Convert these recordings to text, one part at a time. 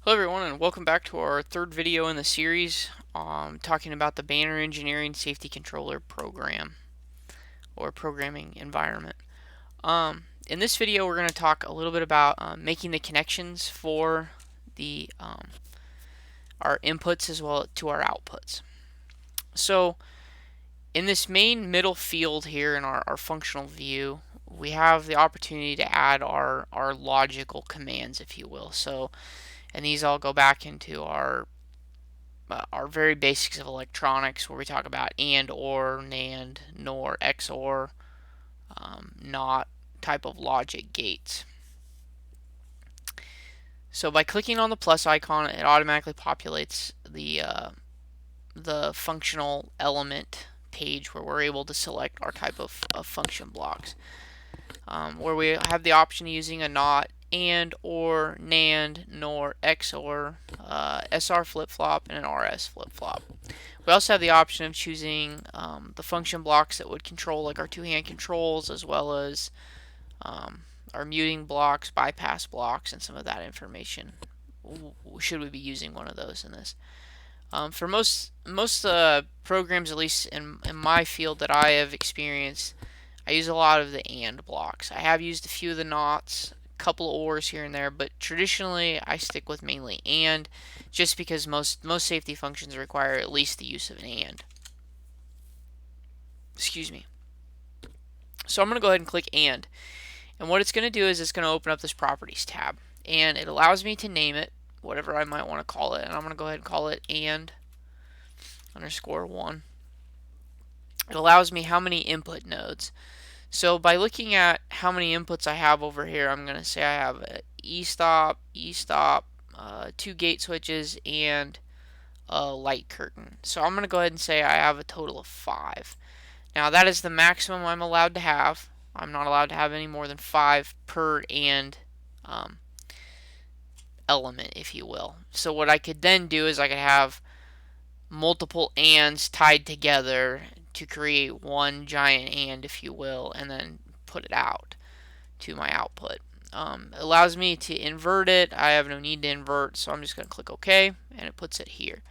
Hello everyone and welcome back to our third video in the series talking about the Banner Engineering Safety Controller program or programming environment. In this video we're going to talk a little bit about making the connections for the our inputs as well to our outputs. So in this main middle field here in our functional view, we have the opportunity to add our logical commands, if you will. And these all go back into our very basics of electronics, where we talk about and, or, NAND, NOR, XOR, NOT type of logic gates. So by clicking on the plus icon, it automatically populates the functional element page where we're able to select our type of function blocks, where we have the option of using a NOT, and, or, NAND, NOR, XOR, SR flip-flop, and an RS flip-flop. We also have the option of choosing the function blocks that would control like our two-hand controls, as well as our muting blocks, bypass blocks, and some of that information, should we be using one of those in this. For most programs, at least in my field that I have experienced, I use a lot of the AND blocks. I have used a few of the NOTs, a couple of ORs here and there, but traditionally I stick with mainly AND, just because most safety functions require at least the use of an AND. Excuse me. So I'm going to go ahead and click AND. And what it's going to do is it's going to open up this properties tab. And it allows me to name it, whatever I might want to call it. And I'm going to go ahead and call it AND underscore 1. It allows me how many input nodes. So by looking at how many inputs I have over here, I'm going to say I have a E-stop, two gate switches, and a light curtain. So I'm going to go ahead and say I have a total of 5. Now that is the maximum I'm allowed to have. I'm not allowed to have any more than 5 per AND element, if you will. So what I could then do is I could have multiple ANDs tied together to create one giant AND, if you will, and then put it out to my output. It allows me to invert it. I have no need to invert, so I'm just going to click OK, and it puts it here.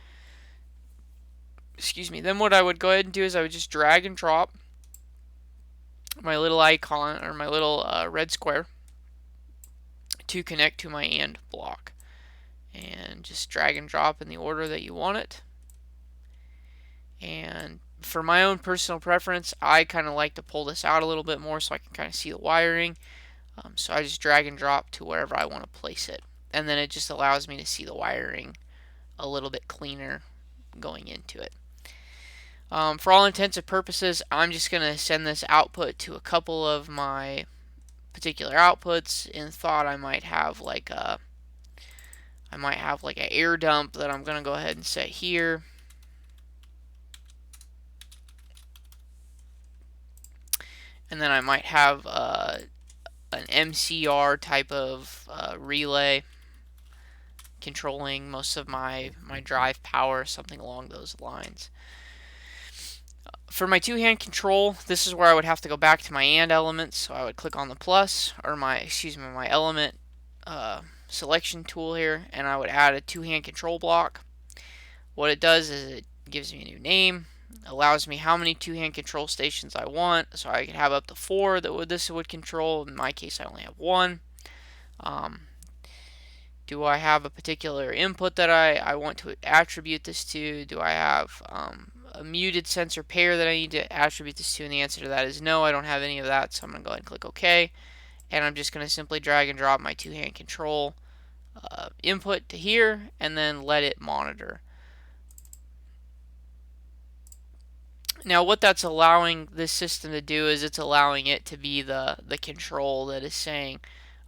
Excuse me. Then what I would go ahead and do is I would just drag and drop my little icon, or my little red square, to connect to my AND block. And just drag and drop in the order that you want it. And for my own personal preference, I kind of like to pull this out a little bit more so I can kind of see the wiring. So I just drag and drop to wherever I want to place it. And then it just allows me to see the wiring a little bit cleaner going into it. For all intents and purposes, I'm just going to send this output to a couple of my particular outputs. In thought, I might have like an air dump that I'm going to go ahead and set here. And then I might have an MCR type of relay controlling most of my drive power, something along those lines. For my two-hand control, this is where I would have to go back to my AND elements. So I would click on the plus, or my element selection tool here, and I would add a two-hand control block. What it does is it gives me a new name, allows me how many two-hand control stations I want, so I can have up to 4 that this would control. In my case, I only have 1. Do I have a particular input that I want to attribute this to? Do I have a muted sensor pair that I need to attribute this to? And the answer to that is no, I don't have any of that, so I'm going to go ahead and click OK. And I'm just going to simply drag and drop my two-hand control input to here, and then let it monitor. Now what that's allowing this system to do is it's allowing it to be the control that is saying,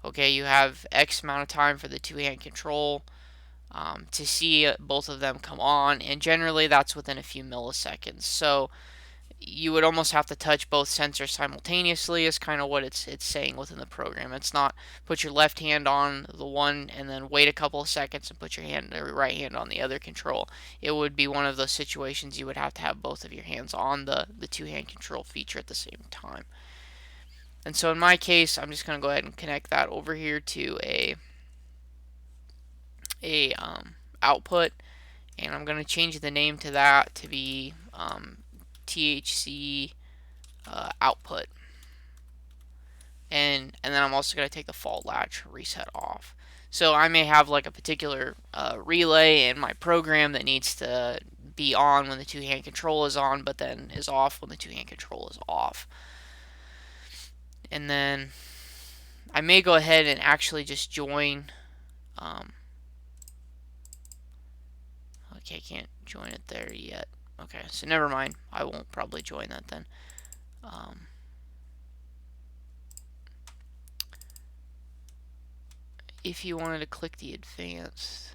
okay, you have X amount of time for the two-hand control to see both of them come on, and generally that's within a few milliseconds. So you would almost have to touch both sensors simultaneously is kind of what it's saying within the program. It's not put your left hand on the one and then wait a couple of seconds and put your right hand on the other control. It would be one of those situations you would have to have both of your hands on the two-hand control feature at the same time. And so in my case, I'm just going to go ahead and connect that over here to a a output, and I'm going to change the name to that to be THC output. And then I'm also going to take the fault latch reset off. So I may have like a particular relay in my program that needs to be on when the two-hand control is on, but then is off when the two-hand control is off. And then I may go ahead and actually just join. Okay, I can't join it there yet. Okay, so never mind. I won't probably join that then. If you wanted to click the advanced,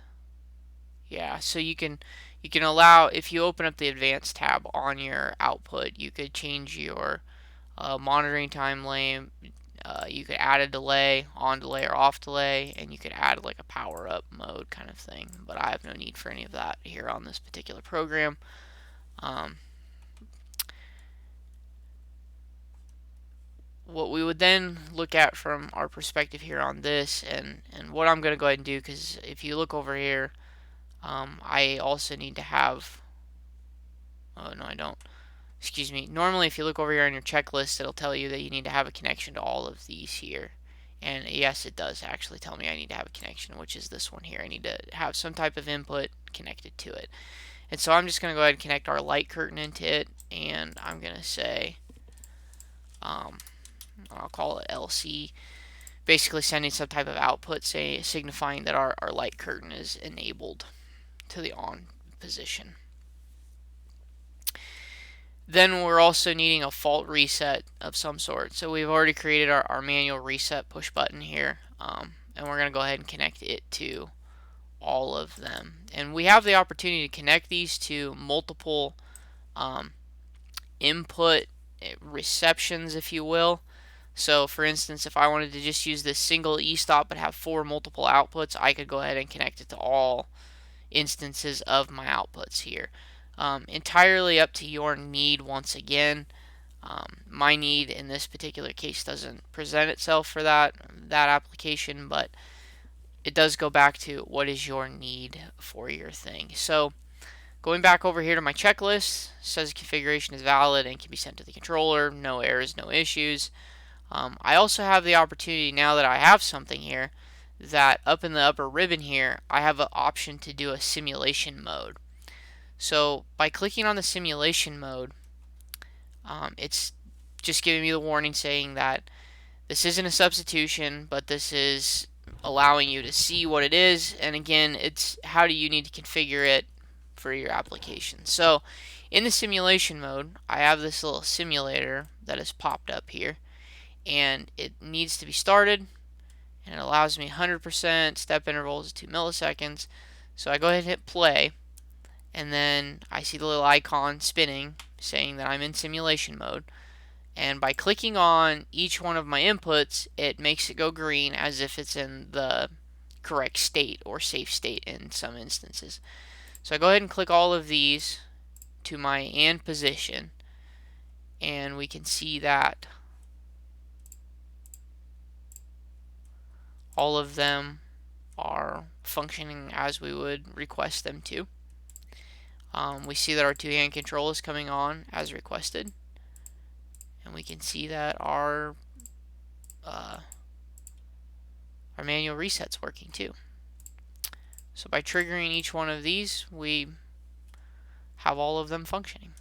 yeah, so you can allow, if you open up the advanced tab on your output, you could change your monitoring time lane. You could add a delay, on delay or off delay, and you could add like a power up mode kind of thing. But I have no need for any of that here on this particular program. What we would then look at from our perspective here on this, and what I'm going to go ahead and do, because if you look over here, I also need to have, oh no I don't, excuse me, normally if you look over here on your checklist, it'll tell you that you need to have a connection to all of these here. And yes, it does actually tell me I need to have a connection, which is this one here. I need to have some type of input connected to it. And so I'm just going to go ahead and connect our light curtain into it, and I'm going to say, I'll call it LC, basically sending some type of output, say signifying that our light curtain is enabled to the on position. Then we're also needing a fault reset of some sort. So we've already created our manual reset push button here, and we're going to go ahead and connect it to all of them. And we have the opportunity to connect these to multiple input receptions, if you will. So for instance, if I wanted to just use this single e-stop but have 4 multiple outputs, I could go ahead and connect it to all instances of my outputs here. Entirely up to your need once again. My need in this particular case doesn't present itself for that application, but it does go back to what is your need for your thing. So going back over here to my checklist, says configuration is valid and can be sent to the controller, no errors, no issues. I also have the opportunity, now that I have something here, that up in the upper ribbon here, I have an option to do a simulation mode. So by clicking on the simulation mode, it's just giving me the warning saying that this isn't a substitution, but this is allowing you to see what it is. And again, it's how do you need to configure it for your application. So in the simulation mode, I have this little simulator that has popped up here, and it needs to be started, and it allows me 100% step intervals of 2 milliseconds. So I go ahead and hit play, and then I see the little icon spinning saying that I'm in simulation mode. And by clicking on each one of my inputs, it makes it go green as if it's in the correct state or safe state in some instances. So I go ahead and click all of these to my and position, and we can see that all of them are functioning as we would request them to. We see that our two-hand control is coming on as requested, and we can see that our manual reset's working too. So by triggering each one of these, we have all of them functioning.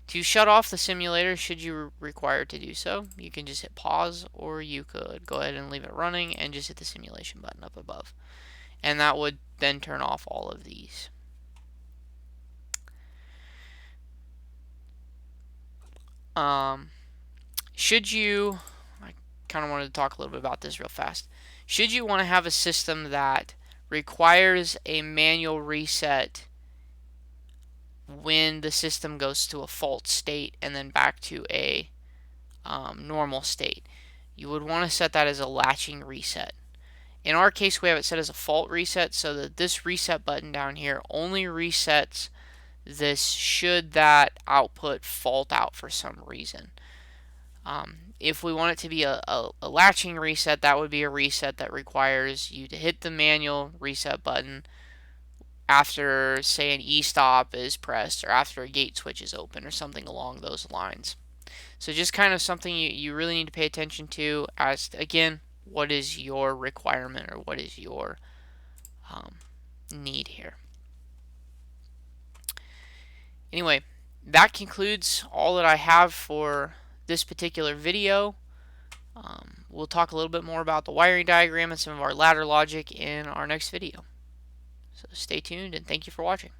To shut off the simulator, should you require to do so, you can just hit pause, or you could go ahead and leave it running and just hit the simulation button up above. And that would then turn off all of these. Should you, I kind of wanted to talk a little bit about this real fast. Should you want to have a system that requires a manual reset when the system goes to a fault state and then back to a normal state, you would want to set that as a latching reset. In our case, we have it set as a fault reset, so that this reset button down here only resets this should that output fault out for some reason. If we want it to be a latching reset, that would be a reset that requires you to hit the manual reset button after, say, an e-stop is pressed or after a gate switch is open or something along those lines. So just kind of something you really need to pay attention to as, again, what is your requirement or what is your need here. Anyway, that concludes all that I have for this particular video. We'll talk a little bit more about the wiring diagram and some of our ladder logic in our next video. So stay tuned and thank you for watching.